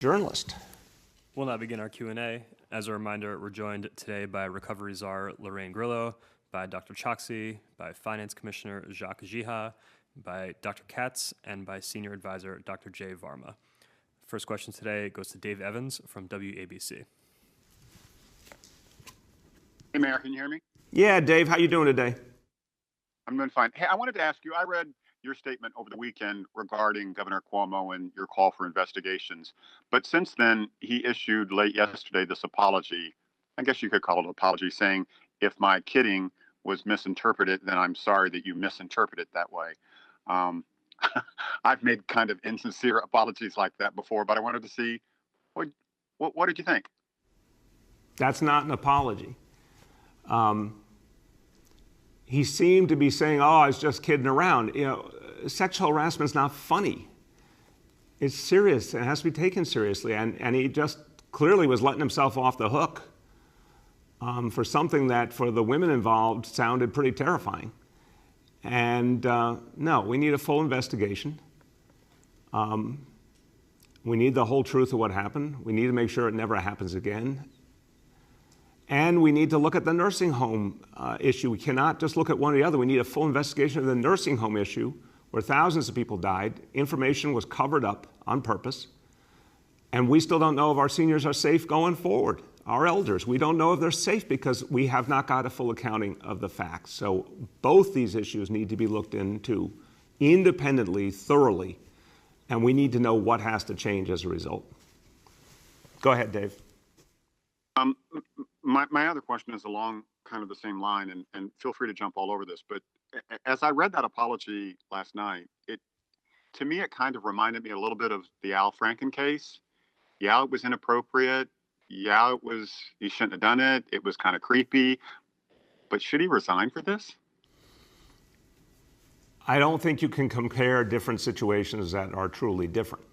Journalist. We'll now begin our Q&A. As a reminder, we're joined today by Recovery Czar Lorraine Grillo, by Dr. Choksi, by Finance Commissioner Jacques Jiha, by Dr. Katz, and by Senior Advisor Dr. Jay Varma. First question today goes to Dave Evans from WABC. Hey, Mayor, can you hear me? Yeah, Dave, how you doing today? I'm doing fine. Hey, I wanted to ask you, I read your statement over the weekend regarding Governor Cuomo and your call for investigations. But since then, he issued late yesterday this apology. I guess you could call it an apology, saying, if my kidding was misinterpreted, then I'm sorry that you misinterpreted it that way. Um, I've made kind of insincere apologies like that before, but I wanted to see what did you think? That's not an apology. He seemed to be saying, oh, I was just kidding around. You know, sexual harassment is not funny. It's serious. It has to be taken seriously. And he just clearly was letting himself off the hook for something that, for the women involved, sounded pretty terrifying. And no, we need a full investigation. We need the whole truth of what happened. We need to make sure it never happens again. And we need to look at the nursing home issue. We cannot just look at one or the other. We need a full investigation of the nursing home issue, where thousands of people died. Information was covered up on purpose. And we still don't know if our seniors are safe going forward. Our elders, we don't know if they're safe because we have not got a full accounting of the facts. So both these issues need to be looked into independently, thoroughly, and we need to know what has to change as a result. Go ahead, Dave. My other question is along kind of the same line, and feel free to jump all over this, but as I read that apology last night, to me, it kind of reminded me a little bit of the Al Franken case. Yeah, it was inappropriate. Yeah, he shouldn't have done it. It was kind of creepy, but should he resign for this? I don't think you can compare different situations that are truly different.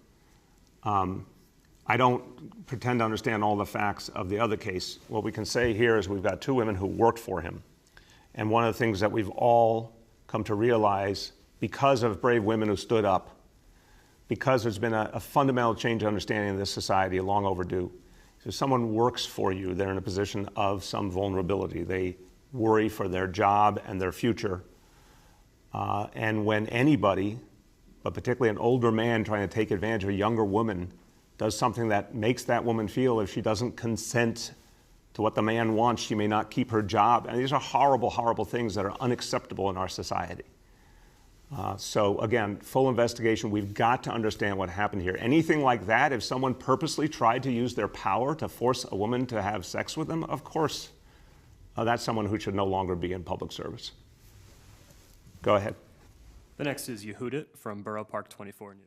I don't pretend to understand all the facts of the other case. What we can say here is we've got two women who worked for him. And one of the things that we've all come to realize, because of brave women who stood up, because there's been a fundamental change in understanding of this society, long overdue. So if someone works for you, they're in a position of some vulnerability. They worry for their job and their future. And when anybody, but particularly an older man trying to take advantage of a younger woman, does something that makes that woman feel if she doesn't consent to what the man wants, she may not keep her job. And these are horrible, horrible things that are unacceptable in our society. So again, full investigation. We've got to understand what happened here. Anything like that, if someone purposely tried to use their power to force a woman to have sex with them, of course, that's someone who should no longer be in public service. Go ahead. The next is Yehudit from Borough Park 24 News.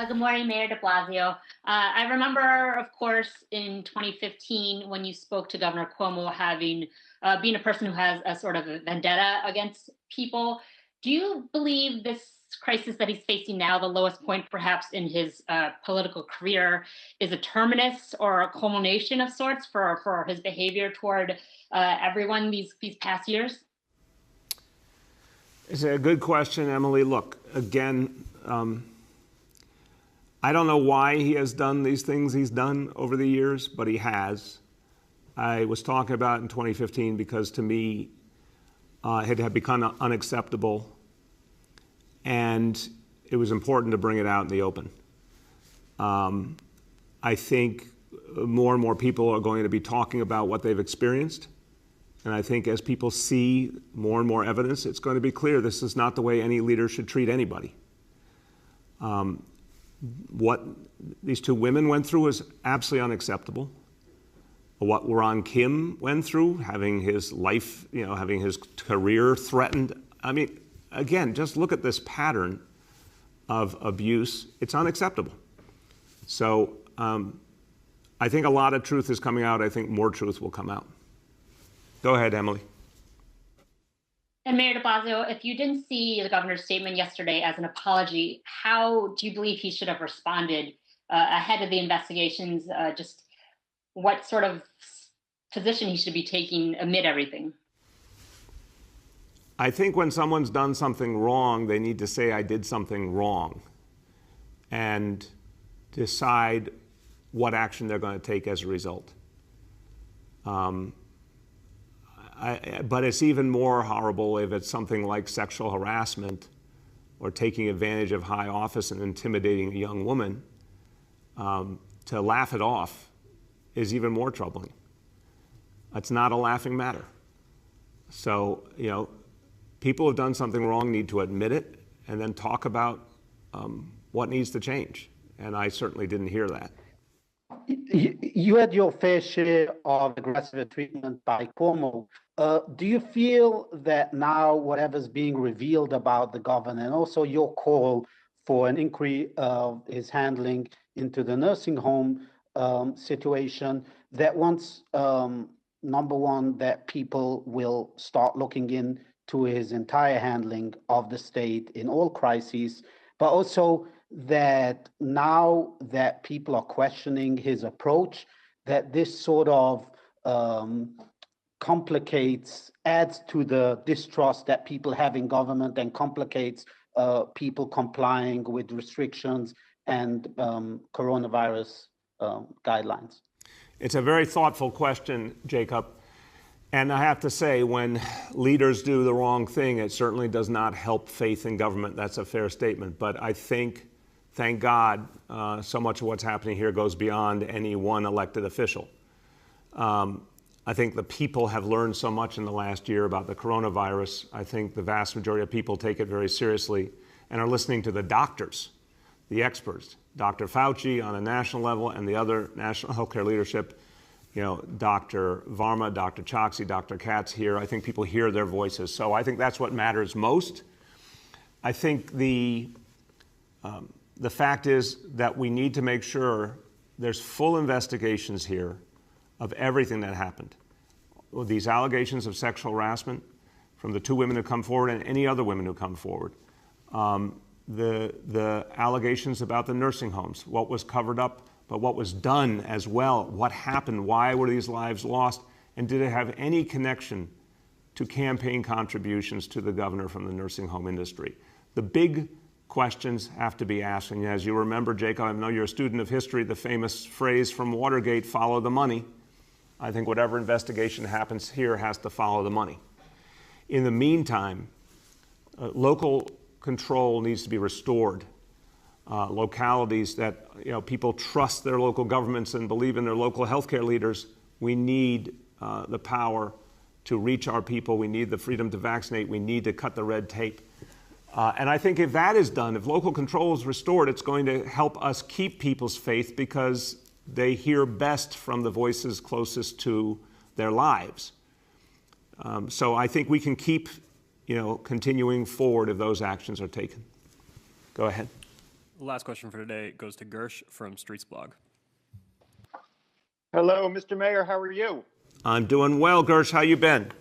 Good morning, Mayor de Blasio. I remember, of course, in 2015 when you spoke to Governor Cuomo being a person who has a sort of a vendetta against people. Do you believe this crisis that he's facing now, the lowest point perhaps in his political career, is a terminus or a culmination of sorts for his behavior toward everyone these past years? It's a good question, Emily. Look, again, I don't know why he has done these things he's done over the years, but he has. I was talking about in 2015 because to me, it had become unacceptable, and it was important to bring it out in the open. I think more and more people are going to be talking about what they've experienced, and I think as people see more and more evidence, it's going to be clear this is not the way any leader should treat anybody. What these two women went through was absolutely unacceptable. What Ron Kim went through, having his life, having his career threatened. I mean, again, just look at this pattern of abuse. It's unacceptable. So I think a lot of truth is coming out. I think more truth will come out. Go ahead, Emily. And Mayor de Blasio, if you didn't see the governor's statement yesterday as an apology, how do you believe he should have responded ahead of the investigations? Just what sort of position he should be taking amid everything? I think when someone's done something wrong, they need to say, I did something wrong. And decide what action they're going to take as a result. But it's even more horrible if it's something like sexual harassment or taking advantage of high office and intimidating a young woman. To laugh it off is even more troubling. It's not a laughing matter. So, people who have done something wrong need to admit it and then talk about what needs to change. And I certainly didn't hear that. You had your fair share of aggressive treatment by Cuomo. Do you feel that now whatever's being revealed about the governor and also your call for an inquiry of his handling into the nursing home situation, that once, number one, that people will start looking into his entire handling of the state in all crises, but also that now that people are questioning his approach, that this sort of adds to the distrust that people have in government and complicates people complying with restrictions and coronavirus guidelines? It's a very thoughtful question, Jacob. And I have to say, when leaders do the wrong thing, it certainly does not help faith in government. That's a fair statement. But I think, thank God, so much of what's happening here goes beyond any one elected official. I think the people have learned so much in the last year about the coronavirus. I think the vast majority of people take it very seriously and are listening to the doctors, the experts, Dr. Fauci on a national level and the other national healthcare leadership, Dr. Varma, Dr. Choksi, Dr. Katz here. I think people hear their voices. So I think that's what matters most. I think the fact is that we need to make sure there's full investigations here of everything that happened. These allegations of sexual harassment from the two women who come forward and any other women who come forward. The allegations about the nursing homes, what was covered up, but what was done as well, what happened, why were these lives lost, and did it have any connection to campaign contributions to the governor from the nursing home industry? The big questions have to be asked, and as you remember, Jacob, I know you're a student of history, the famous phrase from Watergate, follow the money. I think whatever investigation happens here has to follow the money. In the meantime, local control needs to be restored. Localities that people trust their local governments and believe in their local healthcare leaders. We need the power to reach our people. We need the freedom to vaccinate. We need to cut the red tape. And I think if that is done, if local control is restored, it's going to help us keep people's faith because they hear best from the voices closest to their lives. So I think we can keep, continuing forward if those actions are taken. Go ahead. The last question for today goes to Gersh from Streets Blog. Hello, Mr. Mayor. How are you? I'm doing well, Gersh. How you been?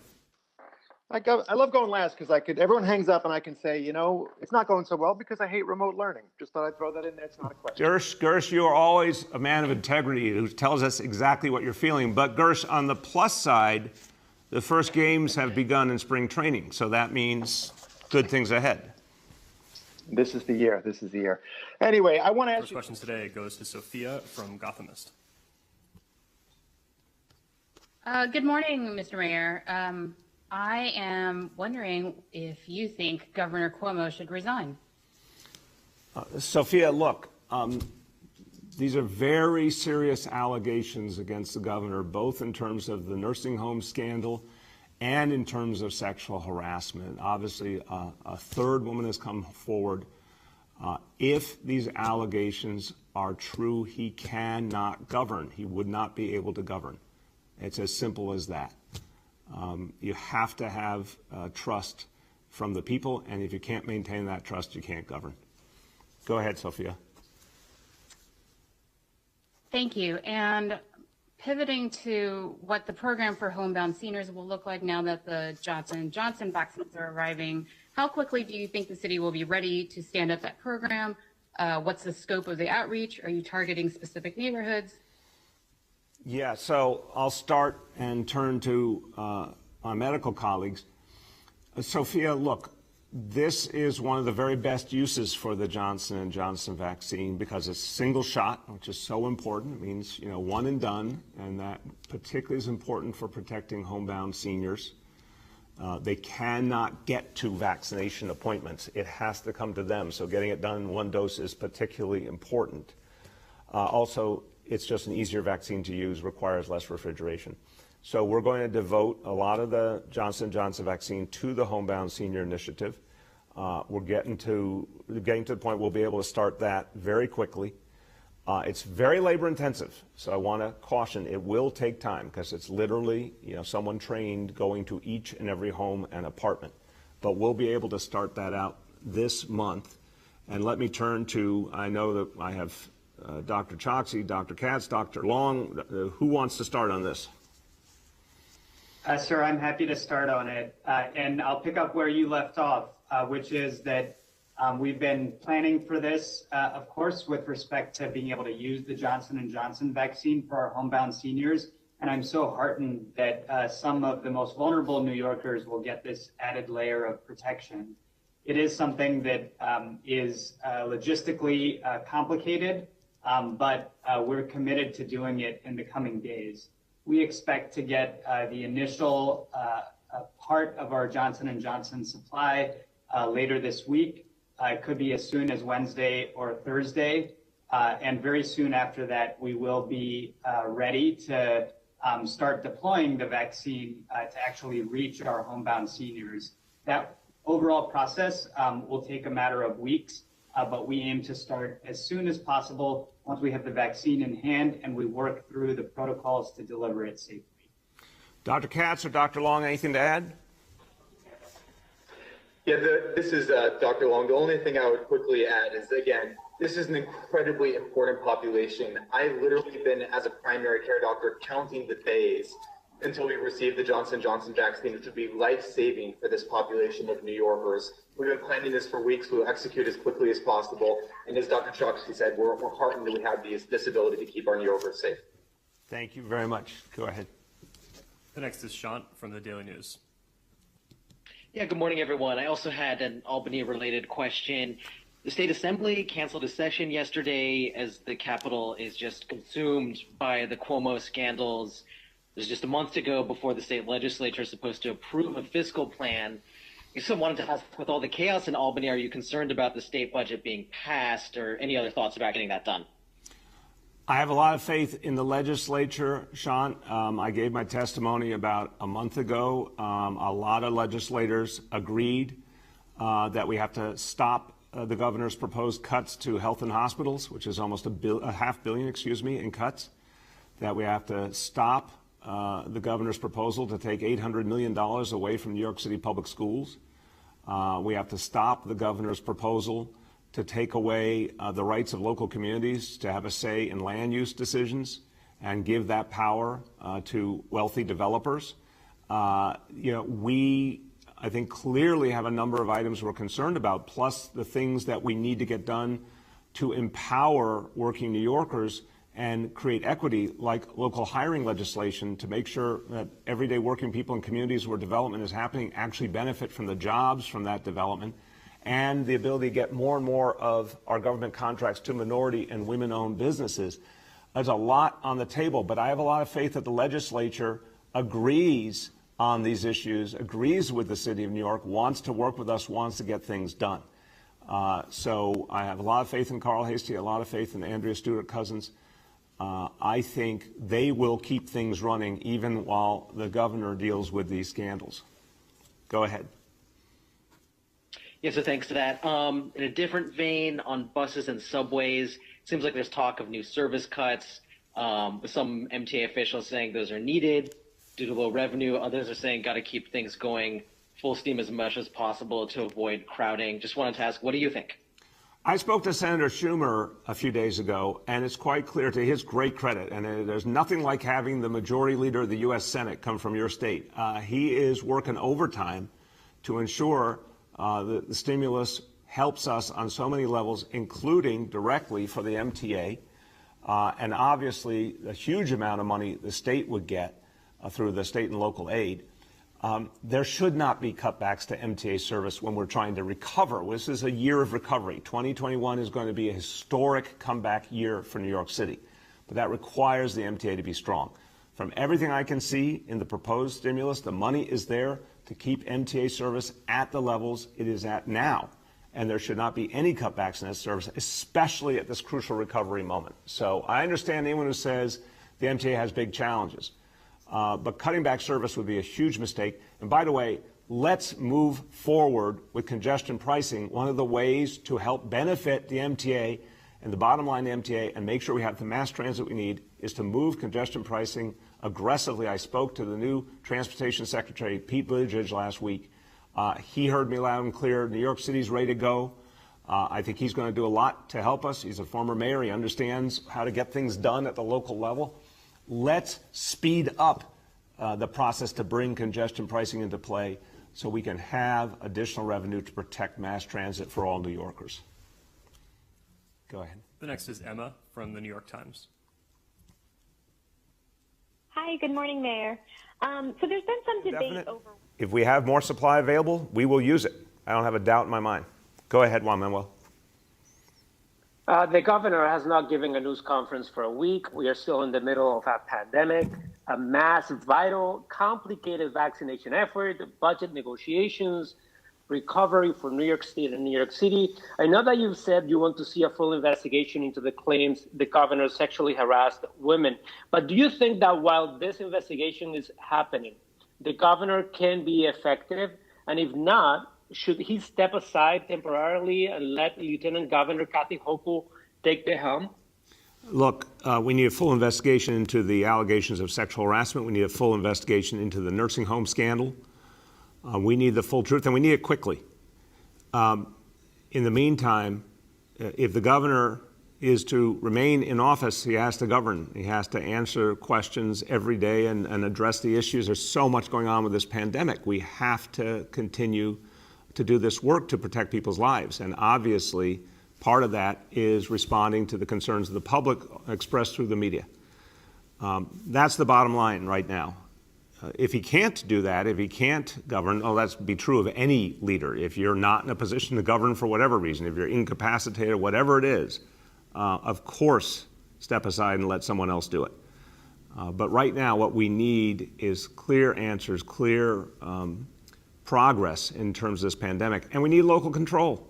I love going last because everyone hangs up and I can say, it's not going so well because I hate remote learning. Just thought I'd throw that in there. It's not a question. Gersh, you are always a man of integrity who tells us exactly what you're feeling. But Gersh, on the plus side, the first games have begun in spring training. So that means good things ahead. This is the year. Anyway, I want to ask First question today goes to Sophia from Gothamist. Good morning, Mr. Mayor. I am wondering if you think Governor Cuomo should resign. Sophia, look, these are very serious allegations against the governor, both in terms of the nursing home scandal and in terms of sexual harassment. Obviously, a third woman has come forward. If these allegations are true, he cannot govern. He would not be able to govern. It's as simple as that. You have to have trust from the people, and if you can't maintain that trust, you can't govern. Go ahead, Sophia. Thank you. And pivoting to what the program for homebound seniors will look like now that the Johnson & Johnson vaccines are arriving, how quickly do you think the city will be ready to stand up that program? What's the scope of the outreach? Are you targeting specific neighborhoods? Yeah, so I'll start and turn to my medical colleagues. Sophia, look, This is one of the very best uses for the Johnson & Johnson vaccine because it's single shot, which is so important. It means, one and done, and that particularly is important for protecting homebound seniors. They cannot get to vaccination appointments. It has to come to them, so getting it done in one dose is particularly important. Also, it's just an easier vaccine to use, requires less refrigeration. So we're going to devote a lot of the Johnson & Johnson vaccine to the Homebound Senior Initiative. We're getting to the point we'll be able to start that very quickly. It's very labor intensive, so I want to caution it will take time because it's literally someone trained going to each and every home and apartment. But we'll be able to start that out this month. And let me turn to, I know that I have Dr. Choksi, Dr. Katz, Dr. Long. Who wants to start on this? Sir, I'm happy to start on it. And I'll pick up where you left off, which is that we've been planning for this, of course, with respect to being able to use the Johnson & Johnson vaccine for our homebound seniors. And I'm so heartened that some of the most vulnerable New Yorkers will get this added layer of protection. It is something that is logistically complicated, but we're committed to doing it in the coming days. We expect to get the initial part of our Johnson & Johnson supply later this week. It could be as soon as Wednesday or Thursday. And very soon after that, we will be ready to start deploying the vaccine to actually reach our homebound seniors. That overall process will take a matter of weeks, but we aim to start as soon as possible once we have the vaccine in hand and we work through the protocols to deliver it safely. Dr. Katz or Dr. Long, anything to add? Yeah, this is Dr. Long. The only thing I would quickly add is, again, this is an incredibly important population. I've literally been, as a primary care doctor, counting the days until we receive the Johnson & Johnson vaccine, which would be life-saving for this population of New Yorkers. We've been planning this for weeks. We'll execute as quickly as possible. And as Dr. Choksi said, we're heartened that we have this ability to keep our New Yorkers safe. Thank you very much. Go ahead. The next is Sean from the Daily News. Yeah, good morning, everyone. I also had an Albany-related question. The State Assembly canceled a session yesterday as the Capitol is just consumed by the Cuomo scandals. There's just a month to go before the state legislature is supposed to approve a fiscal plan. I just wanted to ask, with all the chaos in Albany, are you concerned about the state budget being passed, or any other thoughts about getting that done? I have a lot of faith in the legislature, Sean. I gave my testimony about a month ago. A lot of legislators agreed that we have to stop the governor's proposed cuts to health and hospitals, which is almost a half billion, in cuts. That we have to stop the governor's proposal to take $800 million away from New York City public schools. We have to stop the governor's proposal to take away the rights of local communities to have a say in land use decisions and give that power to wealthy developers. We, I think, clearly have a number of items we're concerned about, plus the things that we need to get done to empower working New Yorkers and create equity, like local hiring legislation, to make sure that everyday working people in communities where development is happening actually benefit from the jobs from that development, and the ability to get more and more of our government contracts to minority and women-owned businesses. There's a lot on the table, but I have a lot of faith that the legislature agrees on these issues, agrees with the city of New York, wants to work with us, wants to get things done. So I have a lot of faith in Carl Hastie, a lot of faith in Andrea Stewart-Cousins. I think they will keep things running even while the governor deals with these scandals. Go ahead. Yeah, so thanks to that. In a different vein, on buses and subways, it seems like there's talk of new service cuts, with some MTA officials saying those are needed due to low revenue. Others are saying got to keep things going full steam as much as possible to avoid crowding. Just wanted to ask, what do you think? I spoke to Senator Schumer a few days ago, and it's quite clear, to his great credit, and there's nothing like having the majority leader of the U.S. Senate come from your state. He is working overtime to ensure that the stimulus helps us on so many levels, including directly for the MTA, and obviously a huge amount of money the state would get through the state and local aid. There should not be cutbacks to MTA service when we're trying to recover. This is a year of recovery. 2021 is going to be a historic comeback year for New York City, but that requires the MTA to be strong. From everything I can see in the proposed stimulus, the money is there to keep MTA service at the levels it is at now, and there should not be any cutbacks in that service, especially at this crucial recovery moment. So I understand anyone who says the MTA has big challenges. But cutting back service would be a huge mistake. And by the way, let's move forward with congestion pricing. One of the ways to help benefit the MTA and the bottom line, the MTA, and make sure we have the mass transit we need is to move congestion pricing aggressively. I spoke to the new Transportation Secretary, Pete Buttigieg, last week. He heard me loud and clear. New York City's ready to go. I think he's going to do a lot to help us. He's a former mayor. He understands how to get things done at the local level. Let's speed up the process to bring congestion pricing into play so we can have additional revenue to protect mass transit for all New Yorkers. Go ahead. The next is Emma from the New York Times. Hi, good morning, Mayor. So there's been some debate over... If we have more supply available, we will use it. I don't have a doubt in my mind. Go ahead, Juan Manuel. The governor has not given a news conference for a week. We are still in the middle of a pandemic, a mass, vital, complicated vaccination effort, budget negotiations, recovery for New York State and New York City. I know that you've said you want to see a full investigation into the claims the governor sexually harassed women. But do you think that while this investigation is happening, the governor can be effective? And if not, should he step aside temporarily and let Lieutenant Governor Kathy Hochul take the helm? Look, we need a full investigation into the allegations of sexual harassment. We need a full investigation into the nursing home scandal. We need the full truth, and we need it quickly. In the meantime, if the governor is to remain in office, he has to govern. He has to answer questions every day and address the issues. There's so much going on with this pandemic. We have to continue to do this work to protect people's lives. And obviously, part of that is responding to the concerns of the public expressed through the media. That's the bottom line right now. If he can't do that, if he can't govern, that's be true of any leader. If you're not in a position to govern for whatever reason, if you're incapacitated, whatever it is, of course, step aside and let someone else do it. But right now, what we need is clear answers, clear progress in terms of this pandemic. And we need local control,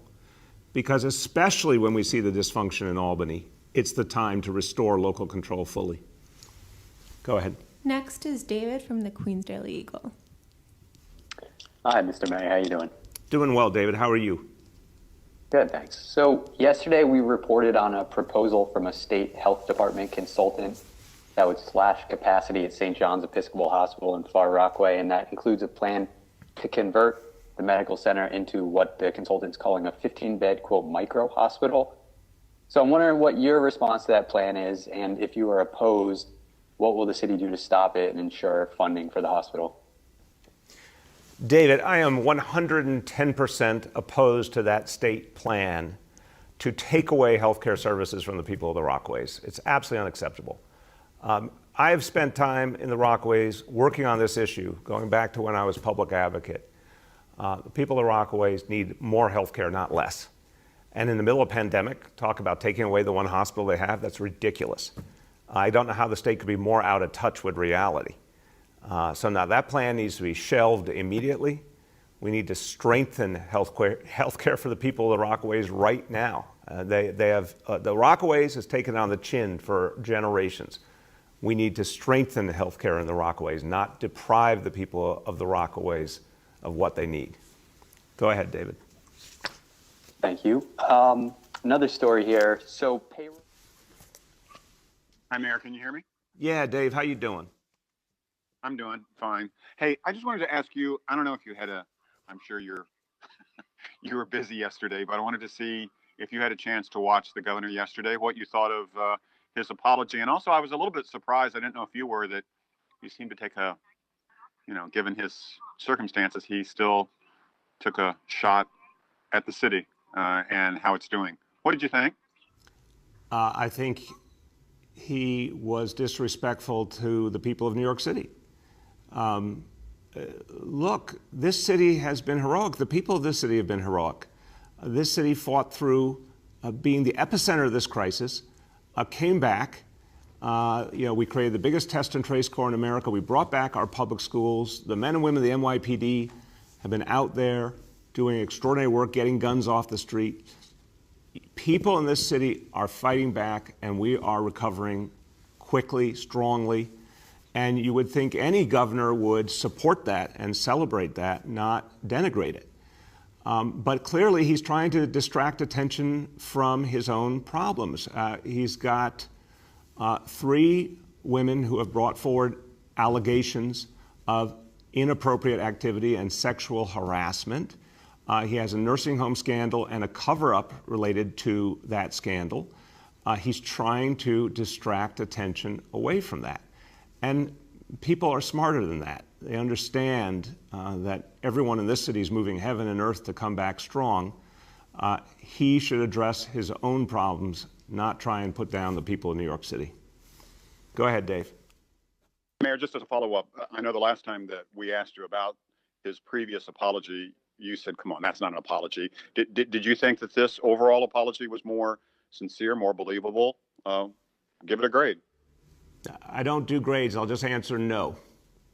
because especially when we see the dysfunction in Albany, it's the time to restore local control fully. Go ahead. Next is David from the Queens Daily Eagle. Hi, Mr. Mayor. How you doing? Doing well, David. How are you? Good, thanks. So yesterday we reported on a proposal from a state health department consultant that would slash capacity at St. John's Episcopal Hospital in Far Rockaway, and that includes a plan to convert the medical center into what the consultant's calling a 15-bed, quote, micro hospital. So I'm wondering what your response to that plan is, and if you are opposed, what will the city do to stop it and ensure funding for the hospital? David, I am 110% opposed to that state plan to take away healthcare services from the people of the Rockaways. It's absolutely unacceptable. I have spent time in the Rockaways working on this issue, going back to when I was public advocate. The people of the Rockaways need more healthcare, not less. And in the middle of a pandemic, talk about taking away the one hospital they have, that's ridiculous. I don't know how the state could be more out of touch with reality. So now that plan needs to be shelved immediately. We need to strengthen healthcare for the people of the Rockaways right now. The Rockaways has taken on the chin for generations. We need to strengthen the healthcare in the Rockaways, not deprive the people of the Rockaways of what they need. Go ahead, David. Thank you. Another story here. So payroll. Hi, Mayor. Can you hear me? Yeah, Dave. How you doing? I'm doing fine. Hey, I just wanted to ask you, I don't know if you had I'm sure you were busy yesterday, but I wanted to see if you had a chance to watch the governor yesterday, what you thought of his apology. And also, I was a little bit surprised, I didn't know if you were, that he seemed to take given his circumstances, he still took a shot at the city and how it's doing. What did you think? I think he was disrespectful to the people of New York City. look, this city has been heroic. The people of this city have been heroic. This city fought through being the epicenter of this crisis, came back. We created the biggest test and trace corps in America. We brought back our public schools. The men and women of the NYPD have been out there doing extraordinary work, getting guns off the street. People in this city are fighting back, and we are recovering quickly, strongly. And you would think any governor would support that and celebrate that, not denigrate it. But clearly, he's trying to distract attention from his own problems. He's got 3 women who have brought forward allegations of inappropriate activity and sexual harassment. He has a nursing home scandal and a cover-up related to that scandal. He's trying to distract attention away from that. And people are smarter than that. They understand that everyone in this city is moving heaven and earth to come back strong. He should address his own problems, not try and put down the people of New York City. Go ahead, Dave. Mayor, just as a follow-up, I know the last time that we asked you about his previous apology, you said, come on, that's not an apology. Did you think that this overall apology was more sincere, more believable? Give it a grade. I don't do grades. I'll just answer no.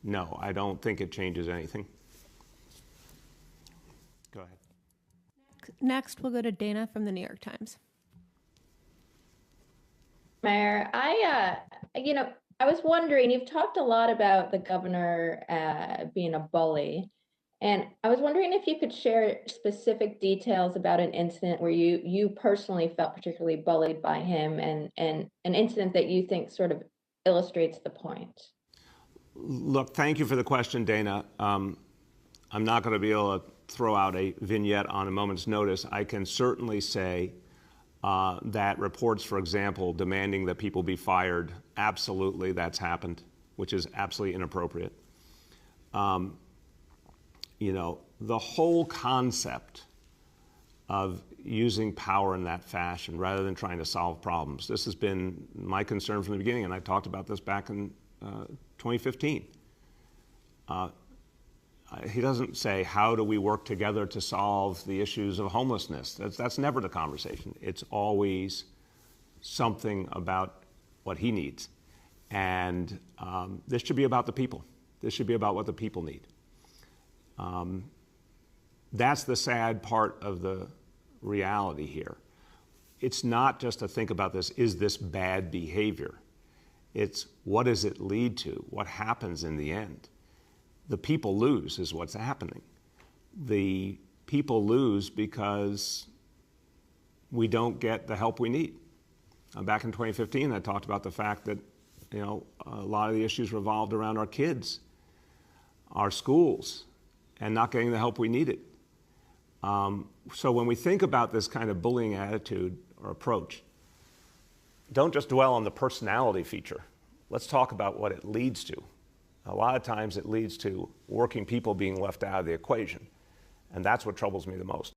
No, I don't think it changes anything. Go ahead. Next, we'll go to Dana from the New York Times. Mayor, I was wondering, you've talked a lot about the governor being a bully, and I was wondering if you could share specific details about an incident where you personally felt particularly bullied by him, and an incident that you think sort of illustrates the point. Look, thank you for the question, Dana. I'm not going to be able to throw out a vignette on a moment's notice. I can certainly say that reports, for example, demanding that people be fired, absolutely that's happened, which is absolutely inappropriate. The whole concept of using power in that fashion rather than trying to solve problems, this has been my concern from the beginning, and I talked about this back in 2015. He doesn't say, how do we work together to solve the issues of homelessness? That's never the conversation. It's always something about what he needs. And this should be about the people. This should be about what the people need. That's the sad part of the reality here. It's not just to think about this, is this bad behavior? It's what does it lead to? What happens in the end? The people lose is what's happening. The people lose because we don't get the help we need. Back in 2015, I talked about the fact that a lot of the issues revolved around our kids, our schools, and not getting the help we needed. So when we think about this kind of bullying attitude or approach, don't just dwell on the personality feature. Let's talk about what it leads to. A lot of times it leads to working people being left out of the equation, and that's what troubles me the most.